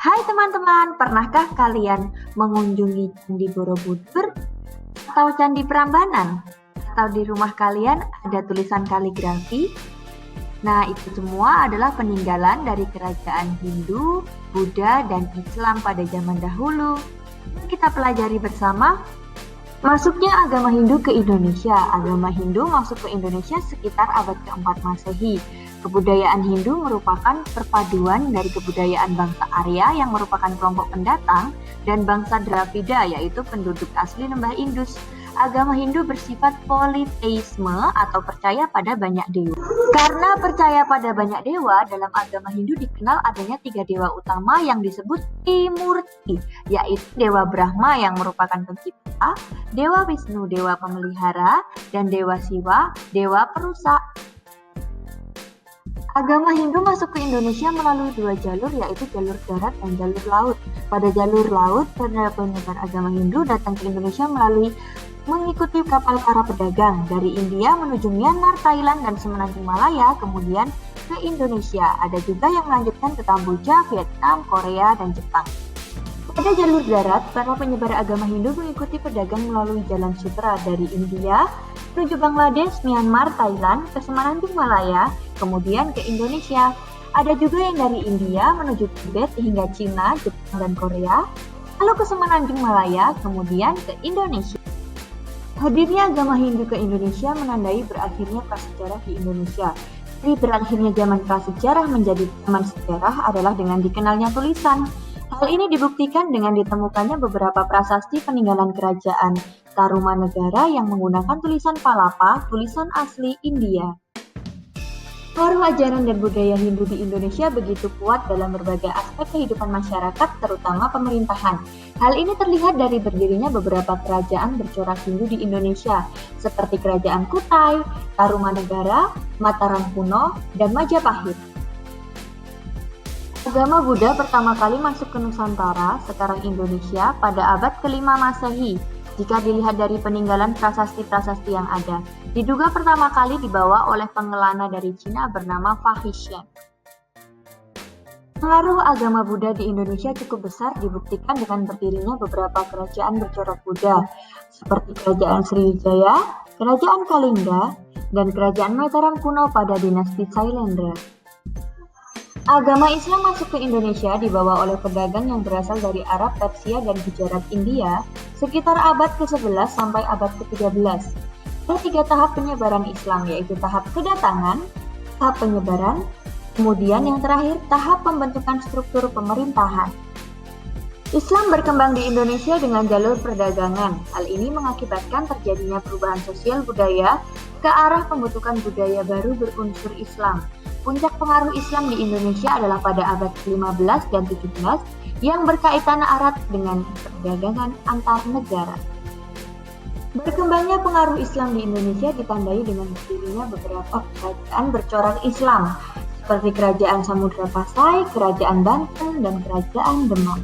Hai teman-teman, pernahkah kalian mengunjungi Candi Borobudur atau Candi Prambanan? Atau di rumah kalian ada tulisan kaligrafi? Nah, itu semua adalah peninggalan dari kerajaan Hindu, Buddha, dan Islam pada zaman dahulu. Kita pelajari bersama. Masuknya agama Hindu ke Indonesia. Agama Hindu masuk ke Indonesia sekitar abad ke-4 Masehi. Kebudayaan Hindu merupakan perpaduan dari kebudayaan bangsa Arya yang merupakan kelompok pendatang dan bangsa Dravida yaitu penduduk asli lembah Indus. Agama Hindu bersifat politeisme atau percaya pada banyak dewa. Karena percaya pada banyak dewa, dalam agama Hindu dikenal adanya 3 dewa utama yang disebut Trimurti, yaitu Dewa Brahma yang merupakan pencipta, Dewa Wisnu, dewa pemelihara, dan Dewa Siwa, dewa perusak. Agama Hindu masuk ke Indonesia melalui 2 jalur, yaitu jalur darat dan jalur laut. Pada jalur laut, para penyebar agama Hindu datang ke Indonesia mengikuti kapal para pedagang dari India menuju Myanmar, Thailand, dan Semenanjung Malaya, kemudian ke Indonesia. Ada juga yang melanjutkan ke Kamboja, Vietnam, Korea, dan Jepang. Pada jalur darat, para penyebar agama Hindu mengikuti pedagang melalui jalan sutra dari India menuju Bangladesh, Myanmar, Thailand, ke Semenanjung Malaya, kemudian ke Indonesia. Ada juga yang dari India menuju Tibet hingga Cina, Jepang, dan Korea, lalu ke Semenanjung Malaya, kemudian ke Indonesia. Hadirnya agama Hindu ke Indonesia menandai berakhirnya prasejarah di Indonesia. Dari berakhirnya zaman prasejarah menjadi zaman sejarah adalah dengan dikenalnya tulisan. Hal ini dibuktikan dengan ditemukannya beberapa prasasti peninggalan kerajaan Tarumanegara yang menggunakan tulisan Palapa, tulisan asli India. Pengaruh ajaran dan budaya Hindu di Indonesia begitu kuat dalam berbagai aspek kehidupan masyarakat, terutama pemerintahan. Hal ini terlihat dari berdirinya beberapa kerajaan bercorak Hindu di Indonesia, seperti Kerajaan Kutai, Tarumanegara, Mataram kuno, dan Majapahit. Agama Buddha pertama kali masuk ke Nusantara, sekarang Indonesia, pada abad ke-5 Masehi. Jika dilihat dari peninggalan prasasti-prasasti yang ada, diduga pertama kali dibawa oleh pengelana dari Cina bernama Fahishan. Pengaruh agama Buddha di Indonesia cukup besar dibuktikan dengan berdirinya beberapa kerajaan bercorak Buddha, seperti Kerajaan Sriwijaya, Kerajaan Kalingga, dan Kerajaan Mataram kuno pada dinasti Sailendra. Agama Islam masuk ke Indonesia dibawa oleh pedagang yang berasal dari Arab, Persia, dan Gujarat India sekitar abad ke-11 sampai abad ke-13. Ada 3 tahap penyebaran Islam, yaitu tahap kedatangan, tahap penyebaran, kemudian yang terakhir tahap pembentukan struktur pemerintahan. Islam berkembang di Indonesia dengan jalur perdagangan. Hal ini mengakibatkan terjadinya perubahan sosial budaya ke arah pembentukan budaya baru berunsur Islam. Puncak pengaruh Islam di Indonesia adalah pada abad ke-15 dan 17 yang berkaitan erat dengan perdagangan antar negara. Berkembangnya pengaruh Islam di Indonesia ditandai dengan berdirinya beberapa kerajaan bercorak Islam, seperti Kerajaan Samudra Pasai, Kerajaan Banten, dan Kerajaan Demak.